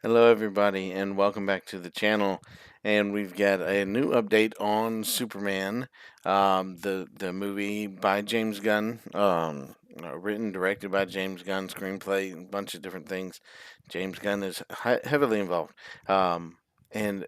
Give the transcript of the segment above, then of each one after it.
Hello, everybody, and welcome back to the channel. And we've got a new update on Superman, the movie by James Gunn, written, directed by James Gunn, screenplay, a bunch of different things. James Gunn is heavily involved, and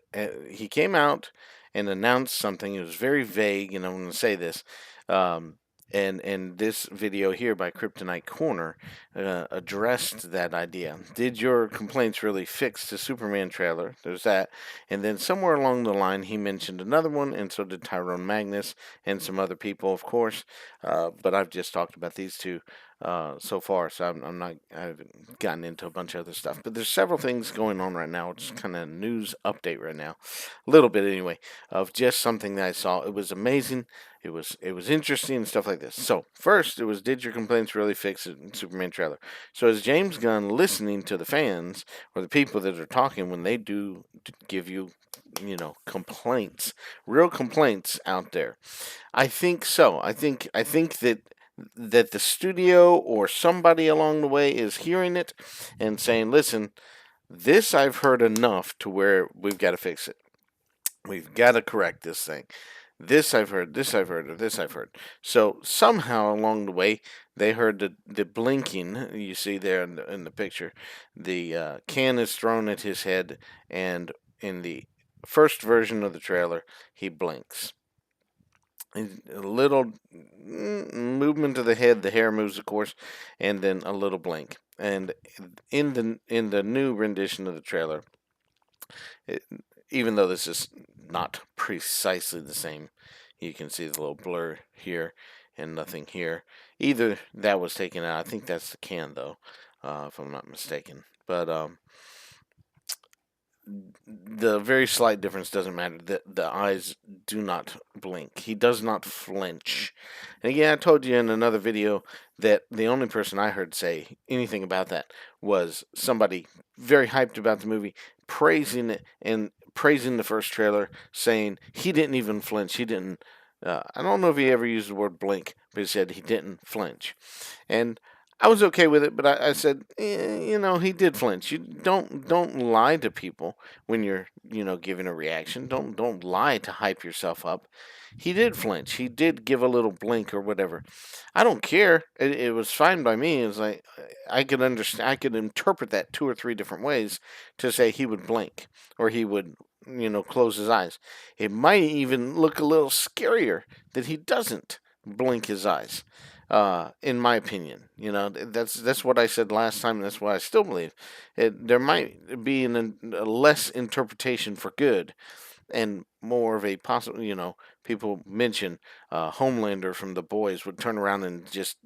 he came out and announced something. It was very vague, and I'm going to say this. Um, and this video here by Kryptonite Corner addressed that idea. Did your complaints really fix the Superman trailer? There's that. And then somewhere along the line, he mentioned another one, and so did Tyrone Magnus and some other people, of course. But I've just talked about these two so far, so I'm not. I haven't gotten into a bunch of other stuff. But there's several things going on right now. It's kind of news update right now, a little bit anyway, of just something that I saw. It was amazing. It was interesting and stuff like this. So first, it was, did your complaints really fix it in Superman trailer? So is James Gunn listening to the fans or the people that are talking when they do give you, complaints, real complaints out there? I think so. I think that the studio or somebody along the way is hearing it and saying, "Listen, this I've heard enough to where we've got to fix it. We've got to correct this thing. This I've heard, this I've heard, or this I've heard." So somehow along the way, they heard the blinking you see there in the picture. The can is thrown at his head, and in the first version of the trailer, he blinks. A little movement of the head, the hair moves, of course, and then a little blink. And in the new rendition of the trailer, it, even though this is not precisely the same, you can see the little blur here and nothing here. Either that was taken out. I think that's the can, though, if I'm not mistaken. But the very slight difference doesn't matter. The eyes do not blink. He does not flinch. And again, I told you in another video that the only person I heard say anything about that was somebody very hyped about the movie, praising it and praising the first trailer, saying he didn't even flinch. He didn't. I don't know if he ever used the word blink, but he said he didn't flinch. And I was okay with it, but I said, he did flinch. You don't lie to people when you're giving a reaction. Don't lie to hype yourself up. He did flinch. He did give a little blink or whatever. I don't care. It was fine by me. It was like I could understand. I could interpret that two or three different ways to say he would blink or he would close his eyes. It might even look a little scarier that he doesn't blink his eyes in my opinion. That's what I said last time, and that's what I still believe. There might be a less interpretation for good and more of a possible, people mention Homelander from The Boys would turn around and just,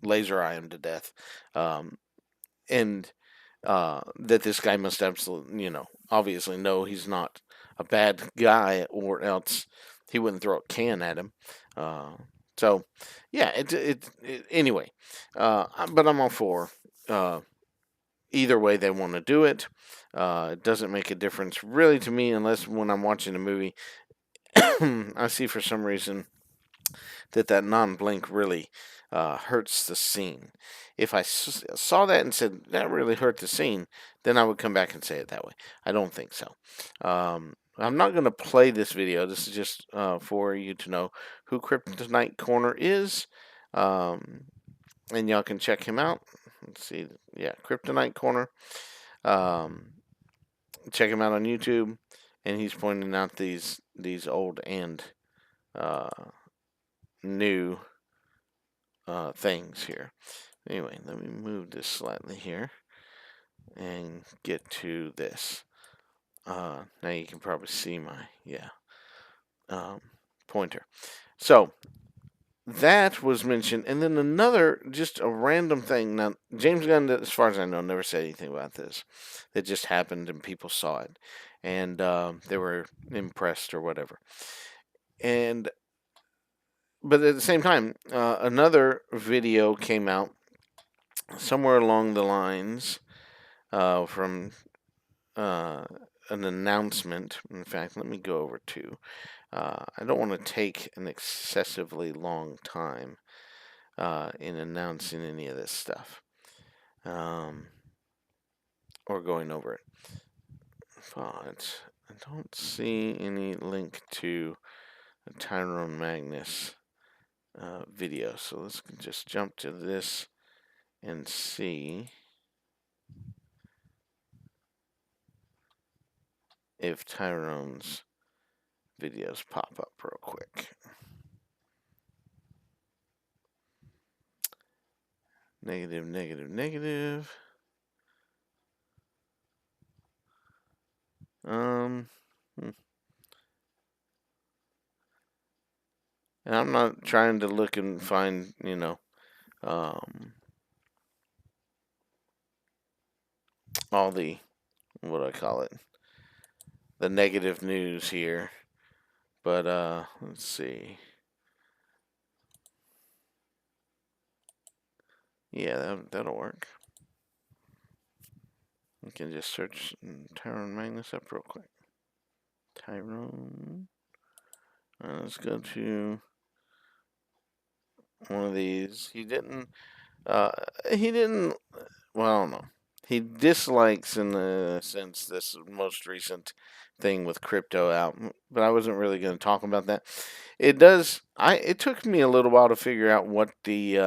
laser eye him to death. And that this guy must absolutely, obviously know he's not a bad guy, or else he wouldn't throw a can at him. Uh, so, yeah, anyway. But I'm all for uh, either way they want to do it. It doesn't make a difference really to me, unless when I'm watching a movie, I see for some reason that non-blink really hurts the scene. If I saw that and said that really hurt the scene, then I would come back and say it that way. I don't think so. I'm not going to play this video. This is just for you to know who Kryptonite Corner is, and y'all can check him out. Let's see, yeah, Kryptonite Corner. Um, Check him out on YouTube, and he's pointing out these old and uh, new things here. Anyway, let me move this slightly here and get to this. Now you can probably see my um, pointer. So that was mentioned, and then another, just a random thing. Now James Gunn, as far as I know, never said anything about this. It just happened, and people saw it, and they were impressed or whatever. And but at the same time, another video came out somewhere along the lines from uh, an announcement. In fact, let me go over to. I don't want to take an excessively long time in announcing any of this stuff. Um, or going over it. But I don't see any link to a Tyrone Magnus video. So let's just jump to this and see if Tyrone's videos pop up real quick. Negative, negative, negative. And I'm not trying to look and find, all the, what do I call it, the negative news here. But, let's see. Yeah, that'll work. We can just search Tyrone Magnus up real quick. Tyrone. Let's go to one of these. He didn't, well, I don't know. He dislikes, in the sense, this most recent thing with crypto out, but I wasn't really going to talk about that. It took me a little while to figure out what the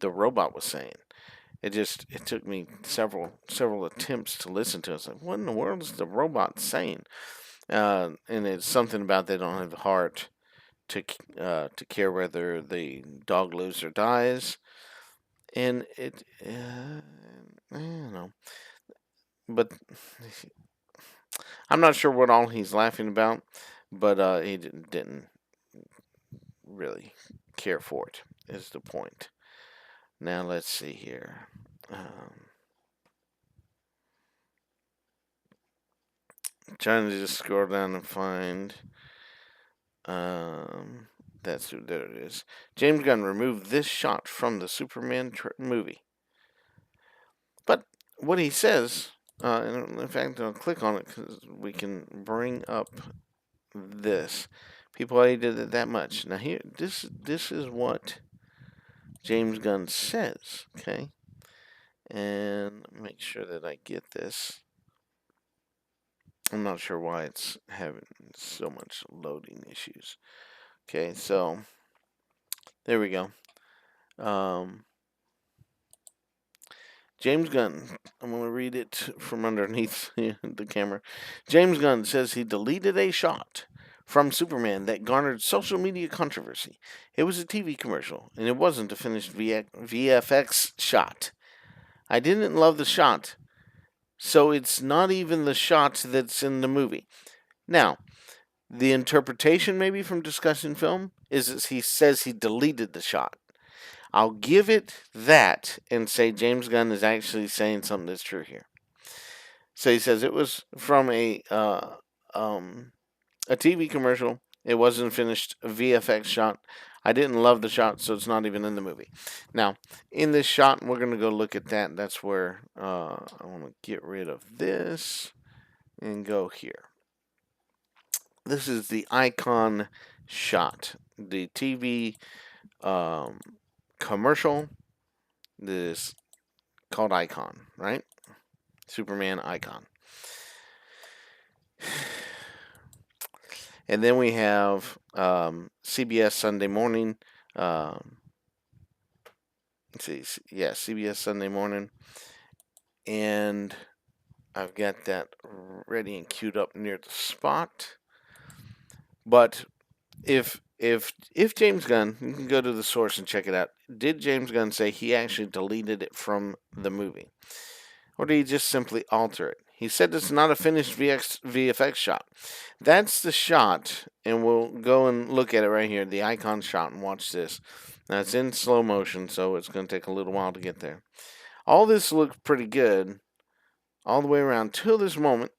robot was saying. It took me several attempts to listen to it. It's like, what in the world is the robot saying? And it's something about they don't have the heart to care whether the dog lives or dies. And I don't know, but I'm not sure what all he's laughing about, but he didn't really care for it, is the point. Now let's see here. Trying to just scroll down and find. There it is. James Gunn removed this shot from the Superman movie. But what he says, in fact, I'll click on it because we can bring up this. People hated it that much. Now here, this is what James Gunn says. Okay, and make sure that I get this. I'm not sure why it's having so much loading issues. Okay, so there we go. James Gunn, I'm going to read it from underneath the camera. James Gunn says he deleted a shot from Superman that garnered social media controversy. It was a TV commercial, and it wasn't a finished VFX shot. I didn't love the shot, so it's not even the shot that's in the movie. Now, the interpretation maybe from Discussion Film is that he says he deleted the shot. I'll give it that and say James Gunn is actually saying something that's true here. So he says it was from a TV commercial. It wasn't a finished VFX shot. I didn't love the shot, so it's not even in the movie. Now, in this shot, we're going to go look at that. That's where I want to get rid of this and go here. This is the Icon shot. The TV commercial. This called Icon, right? Superman Icon. And then we have CBS Sunday Morning. Let's see. Yeah, CBS Sunday Morning. And I've got that ready and queued up near the spot. But if James Gunn, you can go to the source and check it out. Did James Gunn say he actually deleted it from the movie? Or did he just simply alter it? He said it's not a finished VFX shot. That's the shot, and we'll go and look at it right here, the Icon shot, and watch this. Now, it's in slow motion, so it's going to take a little while to get there. All this looked pretty good all the way around till this moment.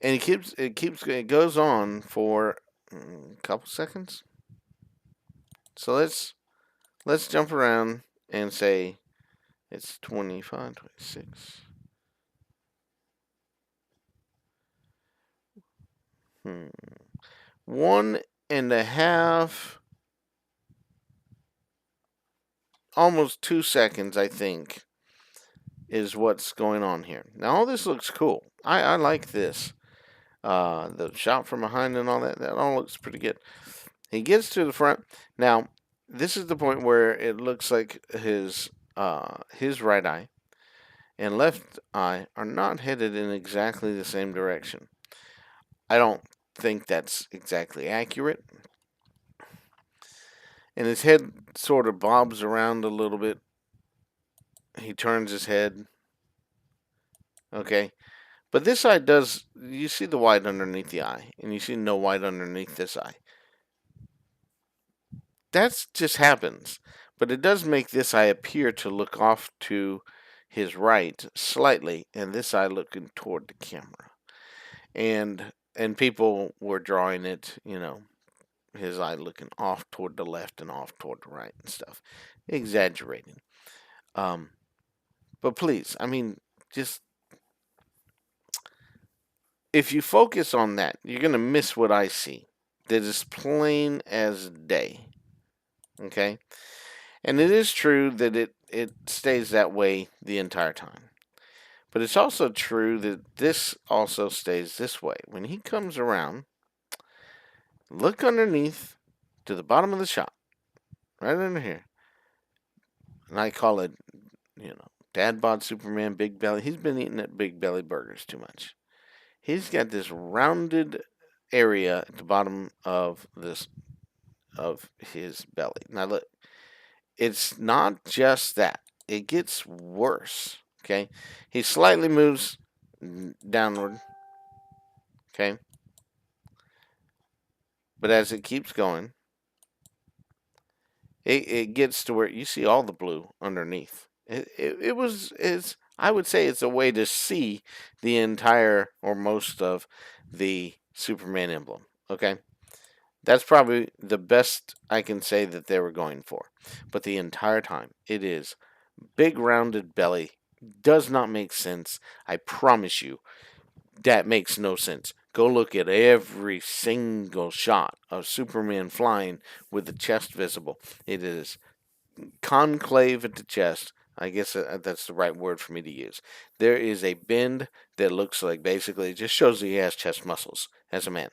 And it goes on for a couple seconds. So let's jump around and say it's 25, 26. 1.5, almost 2 seconds, I think, is what's going on here. Now, all this looks cool. I like this. The shot from behind and all that. That all looks pretty good. He gets to the front. Now, this is the point where it looks like his right eye and left eye are not headed in exactly the same direction. I don't think that's exactly accurate. And his head sort of bobs around a little bit. He turns his head. Okay. But this eye does, you see the white underneath the eye, and you see no white underneath this eye. That just happens. But it does make this eye appear to look off to his right slightly, and this eye looking toward the camera. And people were drawing it, his eye looking off toward the left and off toward the right and stuff, exaggerating. Um, but please, I mean, just if you focus on that, you're gonna miss what I see. That is plain as day. Okay, and it is true that it stays that way the entire time. But it's also true that this also stays this way. When he comes around, look underneath to the bottom of the shot, right under here. And I call it, Dad bod Superman Big Belly. He's been eating at Big Belly burgers too much. He's got this rounded area at the bottom of his belly. Now look, it's not just that. It gets worse. Okay, he slightly moves downward. Okay, but as it keeps going, it gets to where you see all the blue underneath. It's I would say it's a way to see the entire or most of the Superman emblem. Okay, that's probably the best I can say that they were going for. But the entire time, it is big rounded belly. Does not make sense. I promise you, that makes no sense. Go look at every single shot of Superman flying with the chest visible. It is concave at the chest. I guess that's the right word for me to use. There is a bend that looks like basically it just shows that he has chest muscles as a man.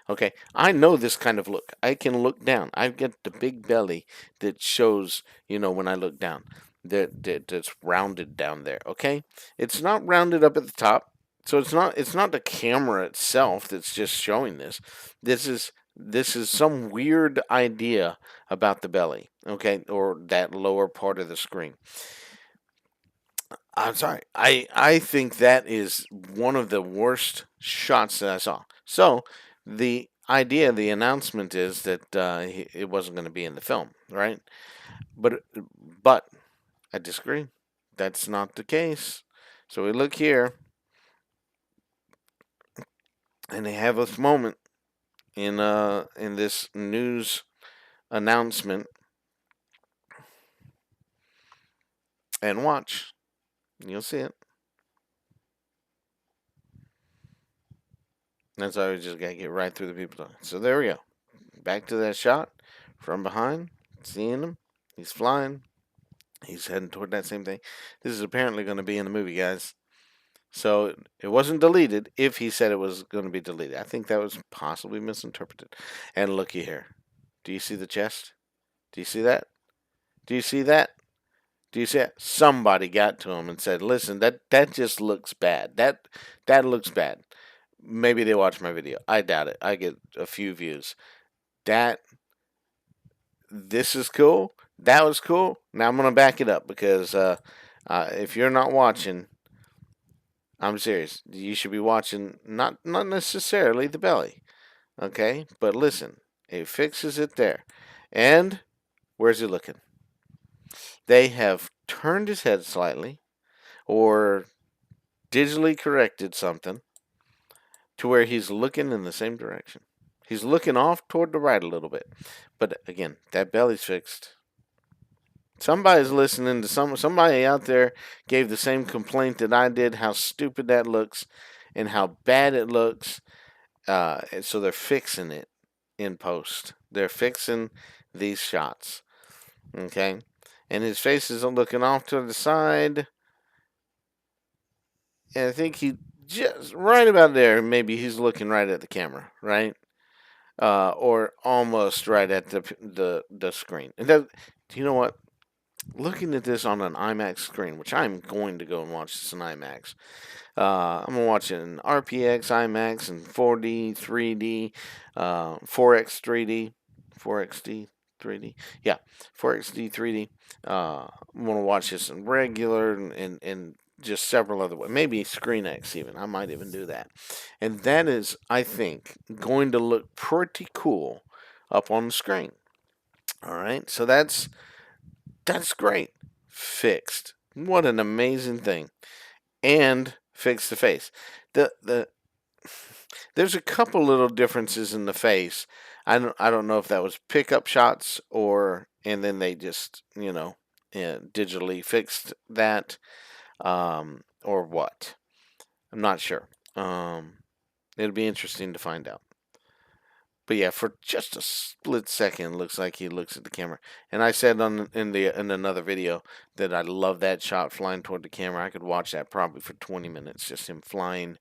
Okay, I know this kind of look. I can look down. I've got the big belly that shows, when I look down, that's rounded down there. Okay, it's not rounded up at the top, so it's not the camera itself that's just showing this. This is some weird idea about the belly, okay, or that lower part of the screen. I'm sorry. I think that is one of the worst shots that I saw. So the idea, the announcement is that it wasn't going to be in the film, right? But but I disagree. That's not the case. So we look here, and they have this moment in this news announcement, and watch. You'll see it. That's why we just gotta get right through the people. So there we go. Back to that shot from behind, seeing him. He's flying. He's heading toward that same thing. This is apparently going to be in the movie, guys. So it wasn't deleted if he said it was going to be deleted. I think that was possibly misinterpreted. And looky here. Do you see the chest? Do you see that? Do you see that? Do you see that? Somebody got to him and said, "Listen, that just looks bad. That looks bad." Maybe they watched my video. I doubt it. I get a few views. That this is cool. That was cool. Now I'm gonna back it up because if you're not watching, I'm serious. You should be watching not necessarily the belly, okay? But listen, it fixes it there. And where's he looking? They have turned his head slightly, or digitally corrected something to where he's looking in the same direction. He's looking off toward the right a little bit. But again, that belly's fixed. Somebody's listening to somebody out there gave the same complaint that I did, how stupid that looks and how bad it looks. And so they're fixing it in post. They're fixing these shots. Okay? And his face is looking off to the side. and I think he just right about there. Maybe he's looking right at the camera, right? Or almost right at the screen. And that, you know what? Looking at this on an IMAX screen, which I'm going to go and watch this in IMAX. I'm gonna watch it in RPX, IMAX, and 4D, 3D, 4X 3D, 4XD 3D. Yeah, 4XD 3D. I'm gonna watch this in regular and just several other ways. Maybe ScreenX even. I might even do that. And that is, I think, going to look pretty cool up on the screen. All right, so that's great. Fixed. What an amazing thing. And fix the face. The there's a couple little differences in the face. I don't know if that was pickup shots or and then they just digitally fixed that or what. I'm not sure. It'll be interesting to find out. But yeah, for just a split second, looks like he looks at the camera. And I said in another video that I love that shot flying toward the camera. I could watch that probably for 20 minutes, just him flying.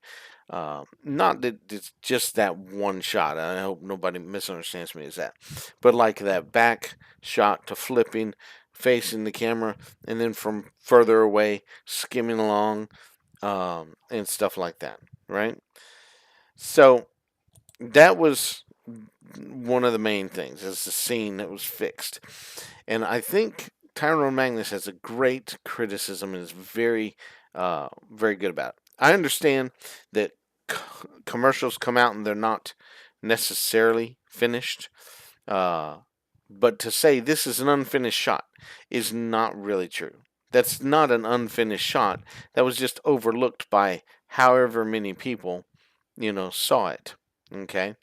Not that it's just that one shot. I hope nobody misunderstands me as that. But like that back shot to flipping, facing the camera, and then from further away, skimming along, and stuff like that. Right. So that was one of the main things is the scene that was fixed. And I think Tyrone Magnus has a great criticism and is very good about it. I understand that commercials come out and they're not necessarily finished. But to say this is an unfinished shot is not really true. That's not an unfinished shot. That was just overlooked by however many people, saw it. Okay?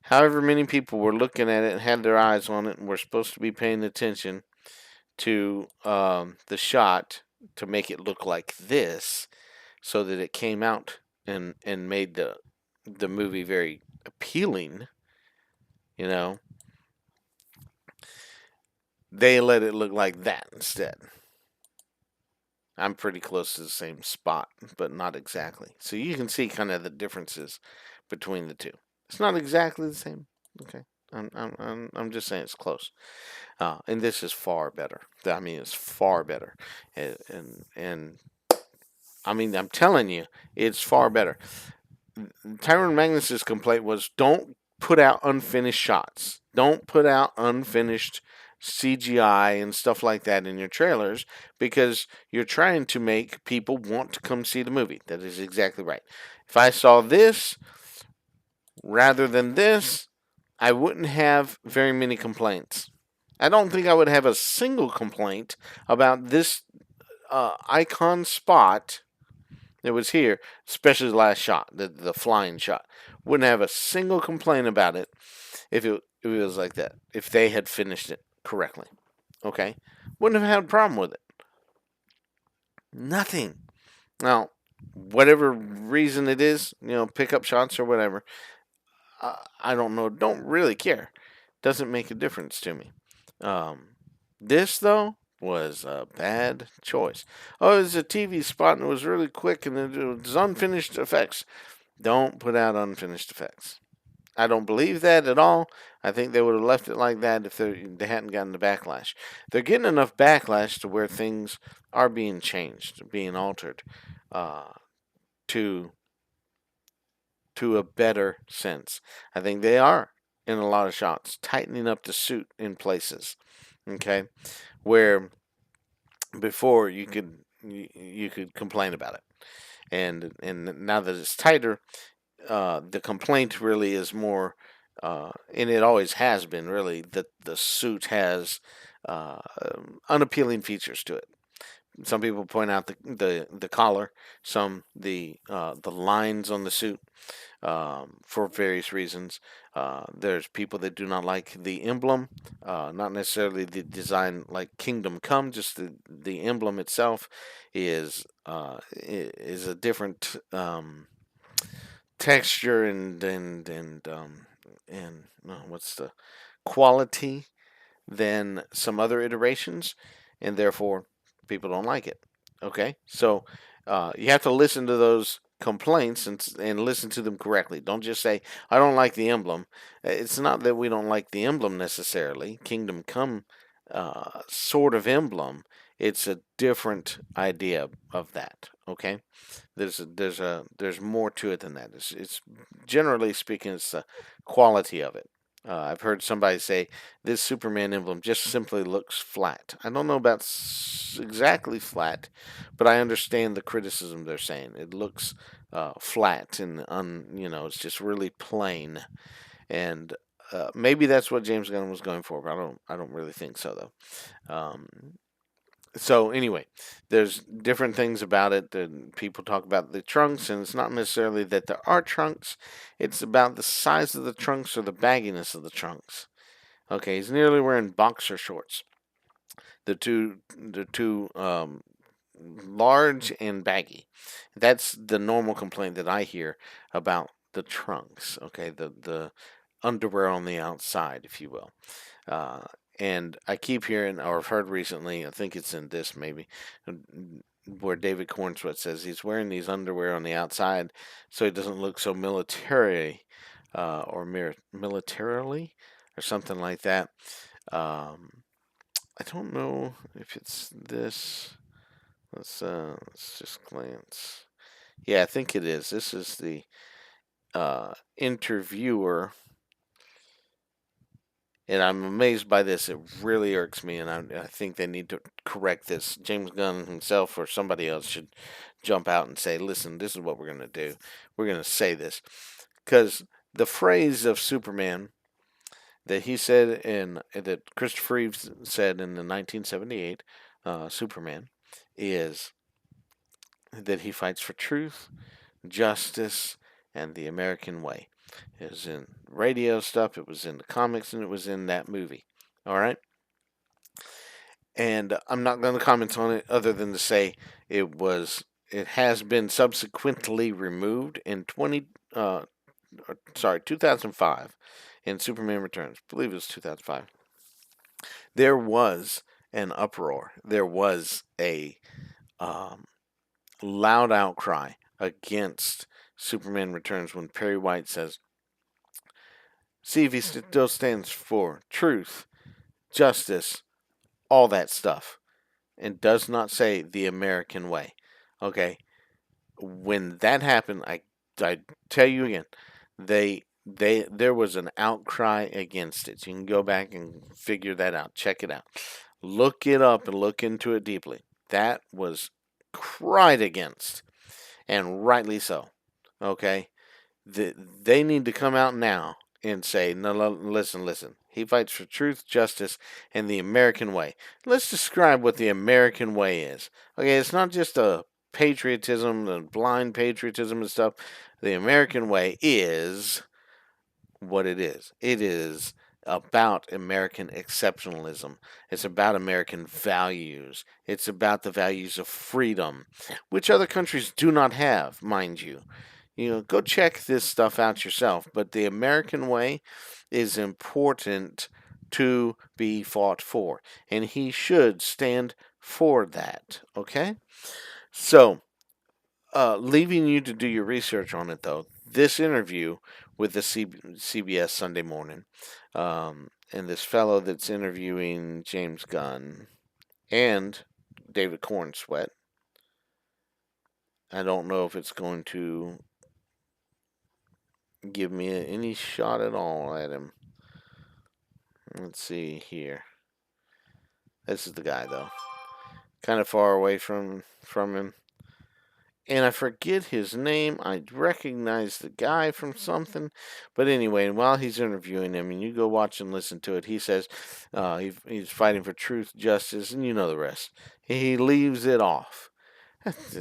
However many people were looking at it and had their eyes on it and were supposed to be paying attention to the shot to make it look like this so that it came out and made the movie very appealing, you know, they let it look like that instead. I'm pretty close to the same spot, but not exactly. So you can see kind of the differences between the two. It's not exactly the same. Okay. I'm just saying it's close. And this is far better. I mean, it's far better. And I mean, I'm telling you, it's far better. Tyron Magnus's complaint was don't put out unfinished shots. Don't put out unfinished CGI and stuff like that in your trailers because you're trying to make people want to come see the movie. That is exactly right. If I saw this rather than this, I wouldn't have very many complaints. I don't think I would have a single complaint about this icon spot that was here, especially the last shot, the flying shot. Wouldn't have a single complaint about it if it was like that. If they had finished it correctly, okay, wouldn't have had a problem with it. Nothing. Now, whatever reason it is, pickup shots or whatever, I don't know. Don't really care. Doesn't make a difference to me. This though was a bad choice. Oh, it was a TV spot and it was really quick and it was unfinished effects. Don't put out unfinished effects. I don't believe that at all. I think they would have left it like that if they hadn't gotten the backlash. They're getting enough backlash to where things are being changed, being altered to to a better sense. I think they are in a lot of shots tightening up the suit in places. Okay, where before you could complain about it, and now that it's tighter, the complaint really is more, and it always has been really that the suit has unappealing features to it. Some people point out the collar, some the lines on the suit for various reasons. There's people that do not like the emblem, not necessarily the design like Kingdom Come, just the emblem itself is a different texture and what's the quality than some other iterations, and therefore people don't like it. Okay, so You have to listen to those complaints and listen to them correctly. Don't just say, I don't like the emblem. It's not that we don't like the emblem necessarily. Kingdom Come sort of emblem. It's a different idea of that. Okay, there's more to it than that. It's generally speaking, it's the quality of it. I've heard somebody say this Superman emblem just simply looks flat. I don't know about exactly flat, but I understand the criticism they're saying. It looks flat and it's just really plain. And maybe that's what James Gunn was going for, but I don't really think so though. So anyway, there's different things about it. People talk about the trunks, and it's not necessarily that there are trunks. It's about the size of the trunks or the bagginess of the trunks. Okay, he's nearly wearing boxer shorts. The two large and baggy. That's the normal complaint that I hear about the trunks. Okay, the underwear on the outside, if you will. Uh, and I keep hearing, or I've heard recently, I think it's in this maybe, where David Cornsweet says he's wearing these underwear on the outside so he doesn't look so military militarily or something like that. I don't know if it's this. Let's just glance. Yeah, I think it is. This is the interviewer, and I'm amazed by this. It really irks me, and I think they need to correct this. James Gunn himself or somebody else should jump out and say, "Listen, this is what we're going to do. We're going to say this," because the phrase of Superman that he said in that Christopher Reeves said in the 1978 Superman is that he fights for truth, justice, and the American way. It was in radio stuff, it was in the comics, and it was in that movie. All right? And I'm not going to comment on it other than to say it has been subsequently removed in 2005 in Superman Returns. I believe it was 2005. There was an uproar. There was a loud outcry against Superman Returns when Perry White says, see if he still stands for truth, justice, all that stuff, and does not say the American way. Okay, when that happened, I tell you again, there was an outcry against it. You can go back and figure that out. Check it out. Look it up and look into it deeply. That was cried against, and rightly so. Okay, they need to come out now and say, no, listen. He fights for truth, justice, and the American way. Let's describe what the American way is. Okay, it's not just a patriotism, the blind patriotism and stuff. The American way is what it is. It is about American exceptionalism. It's about American values. It's about the values of freedom, which other countries do not have, mind you. Go check this stuff out yourself. But the American way is important to be fought for, and he should stand for that. Okay? So, leaving you to do your research on it, though, this interview with the CBS Sunday Morning, and this fellow that's interviewing James Gunn and David Cornsweet, I don't know if it's going to give me any shot at all at him. Let's see here. This is the guy, though. Kind of far away from him. And I forget his name. I recognize the guy from something. But anyway, and while he's interviewing him, and you go watch and listen to it, he says he's fighting for truth, justice, and you know the rest. He leaves it off.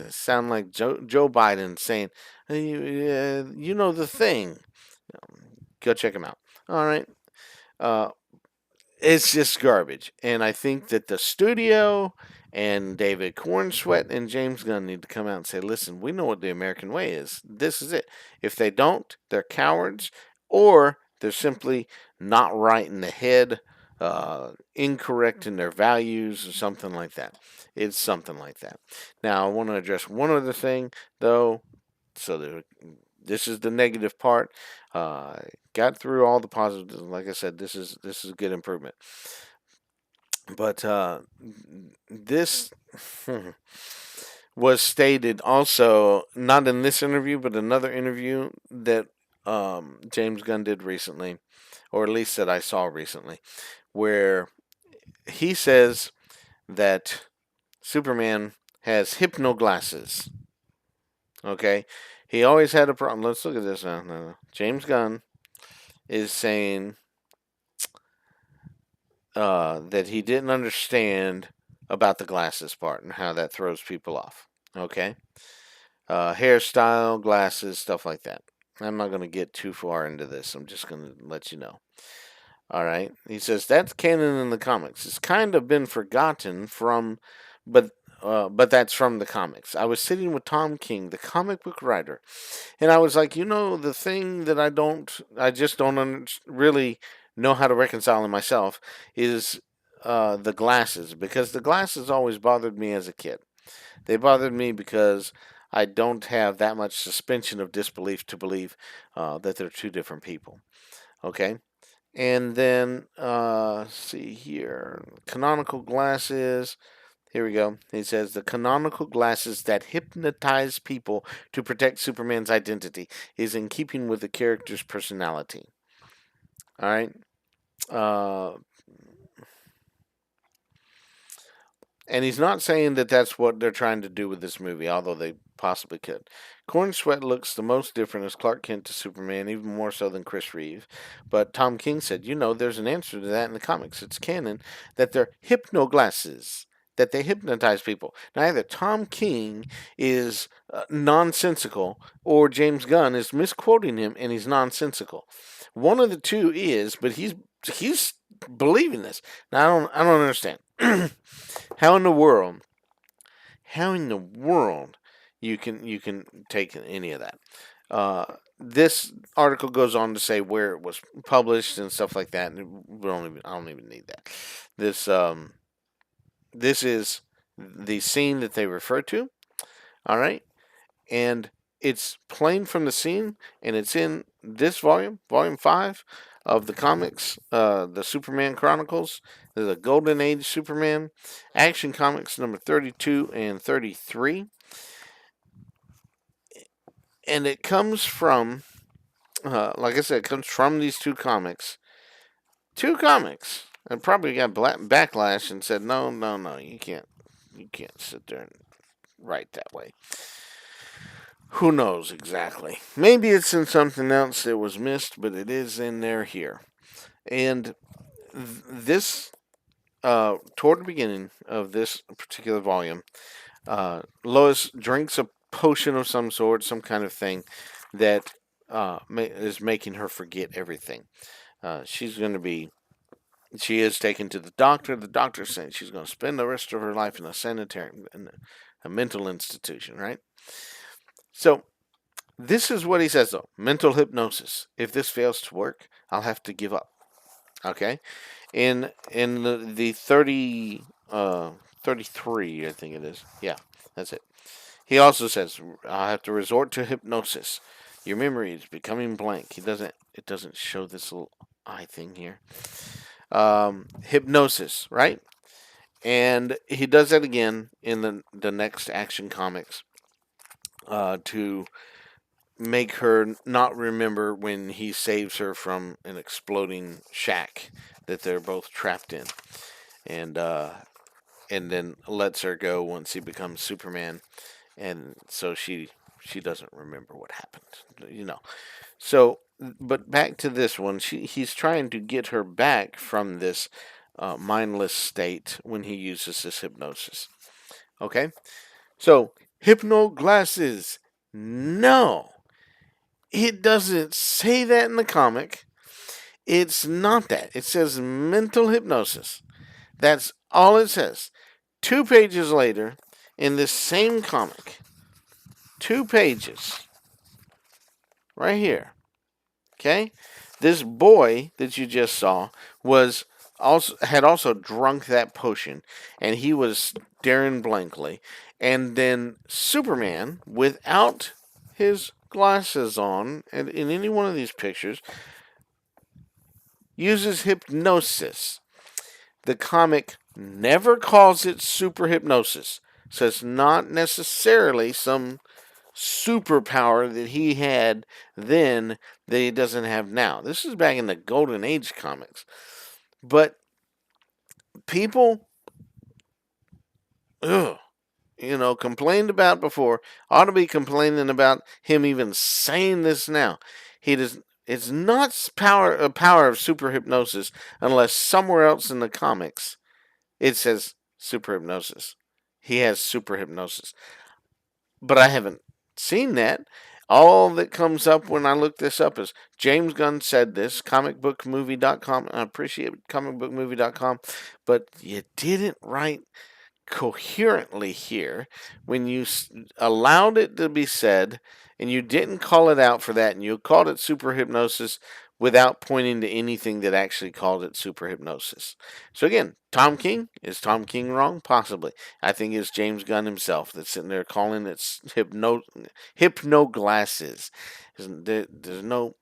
Sound like Joe Biden saying, you know the thing. Go check him out. All right. It's just garbage. And I think that the studio and David Cornsweet and James Gunn need to come out and say, listen, we know what the American way is. This is it. If they don't, they're cowards, or they're simply not right in the head, incorrect in their values, or something like that. It's something like that. Now, I want to address one other thing, though. So this is the negative part. Got through all the positives. Like I said, this is a good improvement. But this was stated also not in this interview, but another interview that James Gunn did recently, or at least that I saw recently, where he says that Superman has hypno glasses. Okay, he always had a problem. Let's look at this now. No. James Gunn is saying that he didn't understand about the glasses part and how that throws people off. Okay, hairstyle, glasses, stuff like that. I'm not going to get too far into this. I'm just going to let you know. All right. He says that's canon in the comics. It's kind of been forgotten from, but that's from the comics. I was sitting with Tom King, the comic book writer, and I was like, the thing that I just don't really know how to reconcile in myself is the glasses, because the glasses always bothered me as a kid. They bothered me because I don't have that much suspension of disbelief to believe that they're two different people. Okay. And then, see here, canonical glasses. Here we go. He says the canonical glasses that hypnotize people to protect Superman's identity is in keeping with the character's personality. All right. Uh, and he's not saying that that's what they're trying to do with this movie, although they possibly could. Corn Sweat looks the most different as Clark Kent to Superman, even more so than Chris Reeve. But Tom King said, there's an answer to that in the comics. It's canon that they're hypno glasses, that they hypnotize people. Now, either Tom King is nonsensical or James Gunn is misquoting him and he's nonsensical. One of the two is, but he's believing this. Now, I don't understand. How in the world you can take any of that? This article goes on to say where it was published and stuff like that. And I don't even need that. This is the scene that they refer to. All right, and it's plain from the scene, and it's in this volume 5 of the comics, the Superman Chronicles, the Golden Age Superman, Action Comics number 32 and 33. And it comes from, like I said, it comes from these two comics. Two comics. And probably got backlash and said, no, you can't sit there and write that way. Who knows exactly? Maybe it's in something else that was missed, but it is in there here. And this, toward the beginning of this particular volume, Lois drinks a potion of some sort, some kind of thing that is making her forget everything. She is taken to the doctor. The doctor saying she's going to spend the rest of her life in a mental institution, right? So, this is what he says, though. Mental hypnosis. If this fails to work, I'll have to give up. Okay? In the 33, I think it is. Yeah, that's it. He also says, I'll have to resort to hypnosis. Your memory is becoming blank. It doesn't show this little eye thing here. Hypnosis, right? And he does that again in the next Action Comics to make her not remember when he saves her from an exploding shack that they're both trapped in, and then lets her go once he becomes Superman, and so she doesn't remember what happened, So, but back to this one, he's trying to get her back from this mindless state when he uses this hypnosis. Okay, so hypno glasses, no. It doesn't say that in the comic. It's not that. It says mental hypnosis. That's all it says. 2 pages later, in this same comic, 2 pages, right here, okay? This boy that you just saw had also drunk that potion, and he was Darren Blankley, and then Superman without his glasses on, and in any one of these pictures, uses hypnosis. The comic never calls it super hypnosis, so it's not necessarily some superpower that he had then that he doesn't have now. This is back in the Golden Age comics. But people, ugh, complained about before, ought to be complaining about him even saying this now. He does. It's not a power of super hypnosis unless somewhere else in the comics it says super hypnosis. He has super hypnosis. But I haven't seen that. All that comes up when I look this up is James Gunn said this, comicbookmovie.com. I appreciate comicbookmovie.com, but you didn't write coherently here when you allowed it to be said and you didn't call it out for that and you called it super hypnosis without pointing to anything that actually called it super hypnosis. So again, Tom King, is Tom King wrong? Possibly. I think it's James Gunn himself that's sitting there calling it hypno glasses. There's no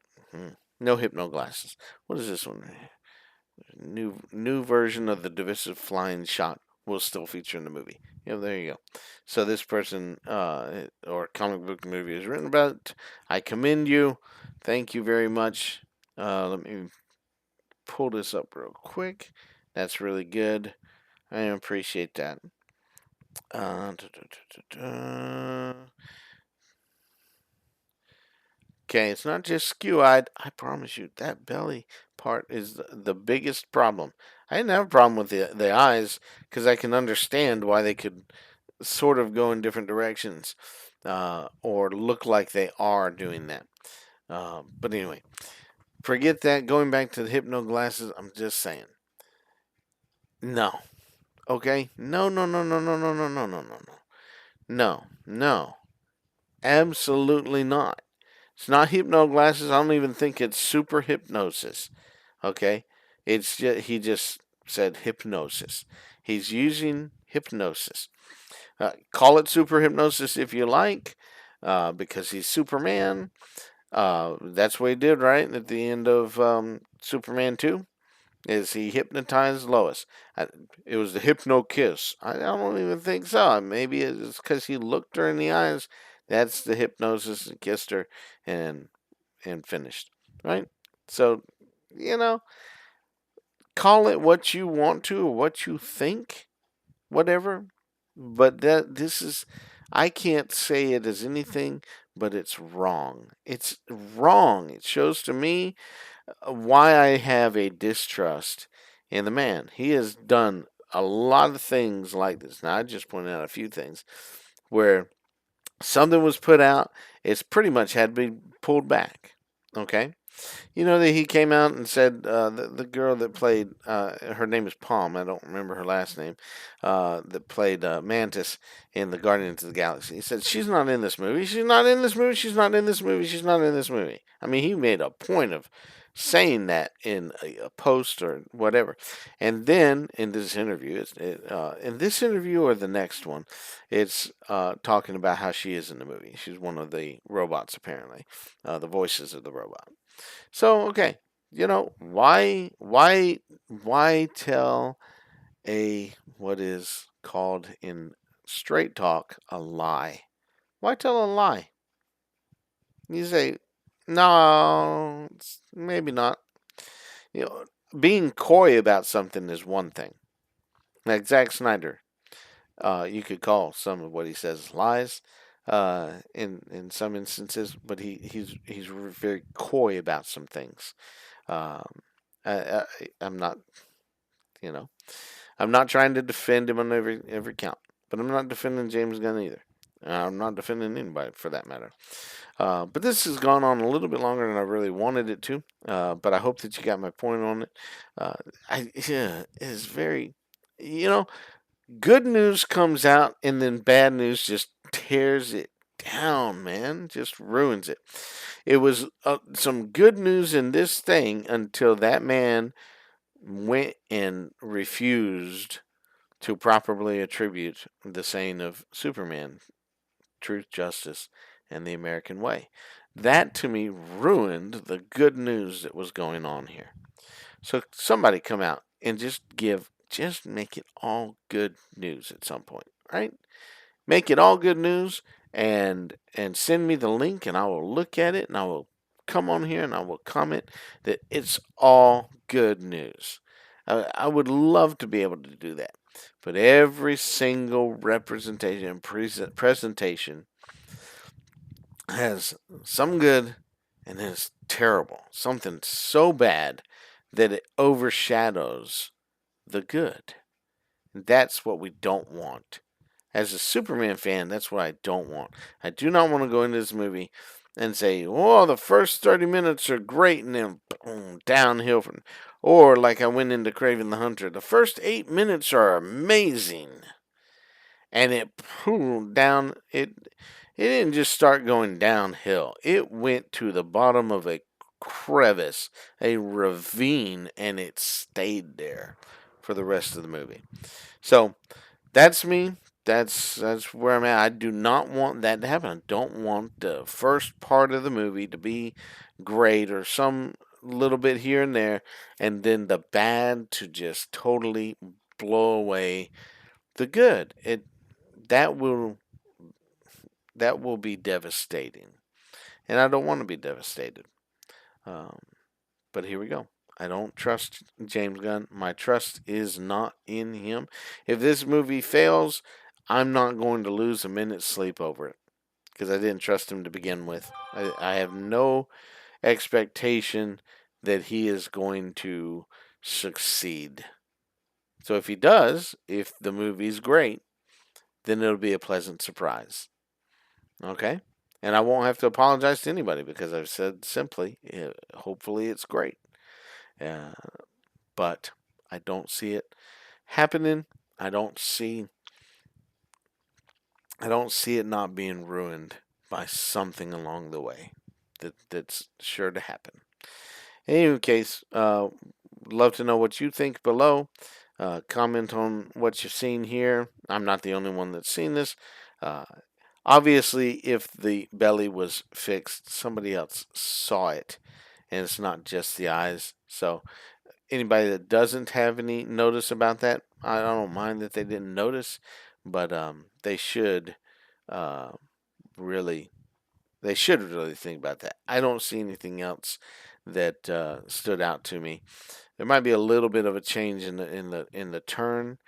hypno glasses. What is this one? New version of the divisive flying shot will still feature in the movie. Yeah, there you go. So this person or comic book movie is written about. I commend you. Thank you very much. Let me pull this up real quick. That's really good. I appreciate that. Okay, it's not just skew-eyed. I promise you, that belly part is the biggest problem. I didn't have a problem with the eyes because I can understand why they could sort of go in different directions or look like they are doing that. But anyway, forget that. Going back to the hypno glasses, I'm just saying. No. Okay? No, no, no, no, no, no, no, no, no, no, no. No, no. Absolutely not. It's not hypno glasses. I don't even think it's super hypnosis. Okay? It's just, he just said hypnosis. He's using hypnosis. Call it super hypnosis if you like, because he's Superman. That's what he did, right? At the end of Superman 2, is he hypnotized Lois. It was the hypno kiss. I don't even think so. Maybe it's because he looked her in the eyes. That's the hypnosis and kissed her and finished, right? So, you know, call it what you want to or what you think, whatever. But this is, I can't say it as anything, but it's wrong. It's wrong. It shows to me why I have a distrust in the man. He has done a lot of things like this. Now, I just pointed out a few things where something was put out, it's pretty much had to be pulled back. Okay? You know that he came out and said the girl that played, her name is Palm, I don't remember her last name, that played Mantis in the Guardians of the Galaxy. He said, she's not in this movie, she's not in this movie, she's not in this movie, she's not in this movie. I mean, he made a point of saying that in a post or whatever. And then in this interview, in this interview or the next one, it's talking about how she is in the movie. She's one of the robots, apparently, the voices of the robot. So okay, why tell a what is called in straight talk a lie? Why tell a lie? You say no, maybe not. Being coy about something is one thing. Like Zack Snyder, you could call some of what he says lies, in some instances, but he's very coy about some things. I'm not, I'm not trying to defend him on every count, but I'm not defending James Gunn either. I'm not defending anybody for that matter. But this has gone on a little bit longer than I really wanted it to. But I hope that you got my point on it. Yeah, it's very, you know, good news comes out and then bad news just tears it down, man. Just ruins it. It was some good news in this thing until that man went and refused to properly attribute the saying of Superman, truth, justice, and the American way. That to me ruined the good news that was going on here. So somebody come out and just make it all good news at some point, right? Make it all good news and send me the link and I will look at it and I will come on here and I will comment that it's all good news. I would love to be able to do that. But every single representation and presentation has some good and is terrible. Something so bad that it overshadows the good. That's what we don't want. As a Superman fan, that's what I don't want. I do not want to go into this movie and say, "Oh, the first 30 minutes are great," and then boom, downhill from. Or like I went into Craven the Hunter, the first 8 minutes are amazing, and it pulled down. It didn't just start going downhill. It went to the bottom of a crevice, a ravine, and it stayed there for the rest of the movie. So that's me. That's where I'm at. I do not want that to happen. I don't want the first part of the movie to be great or some little bit here and there, and then the bad to just totally blow away the good. That will that will be devastating, and I don't want to be devastated. Um, but here we go. I don't trust James Gunn. My trust is not in him. If this movie fails, I'm not going to lose a minute's sleep over it because I didn't trust him to begin with. I have no expectation that he is going to succeed. So if he does, if the movie's great, then it'll be a pleasant surprise. Okay? And I won't have to apologize to anybody because I've said simply, hopefully it's great. Uh, but I don't see it happening. I don't see it not being ruined by something along the way that's sure to happen. In any case, love to know what you think below. Comment on what you've seen here. I'm not the only one that's seen this. Uh, Obviously, if the belly was fixed, somebody else saw it, and it's not just the eyes. So anybody that doesn't have any notice about that, I don't mind that they didn't notice, but they should uh, really think about that. I don't see anything else that stood out to me. There might be a little bit of a change in the turn.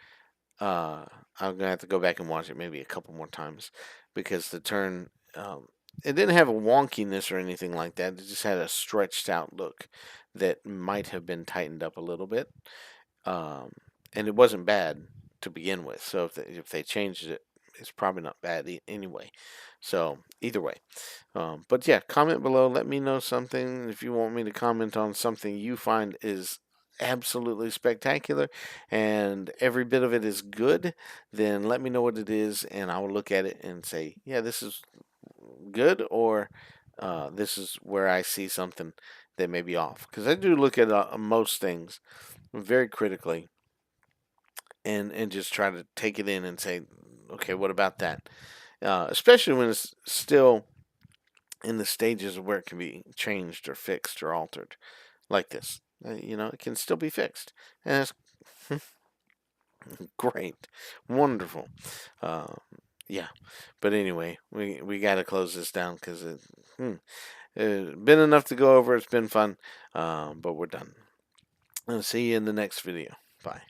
I'm gonna have to go back and watch it maybe a couple more times because the turn it didn't have a wonkiness or anything like that. It just had a stretched out look that might have been tightened up a little bit, um, and it wasn't bad to begin with. So if they changed it, it's probably not bad anyway. So either way, but yeah, comment below. Let me know something if you want me to comment on something you find is absolutely spectacular and every bit of it is good, then let me know what it is and I will look at it and say, yeah, this is good, or this is where I see something that may be off. Because I do look at most things very critically and just try to take it in and say, okay, what about that? Especially when it's still in the stages of where it can be changed or fixed or altered, like this. It can still be fixed, and that's great, wonderful. Uh, yeah, but anyway, we got to close this down because it's been enough to go over. It's been fun, but we're done. I'll see you in the next video. Bye.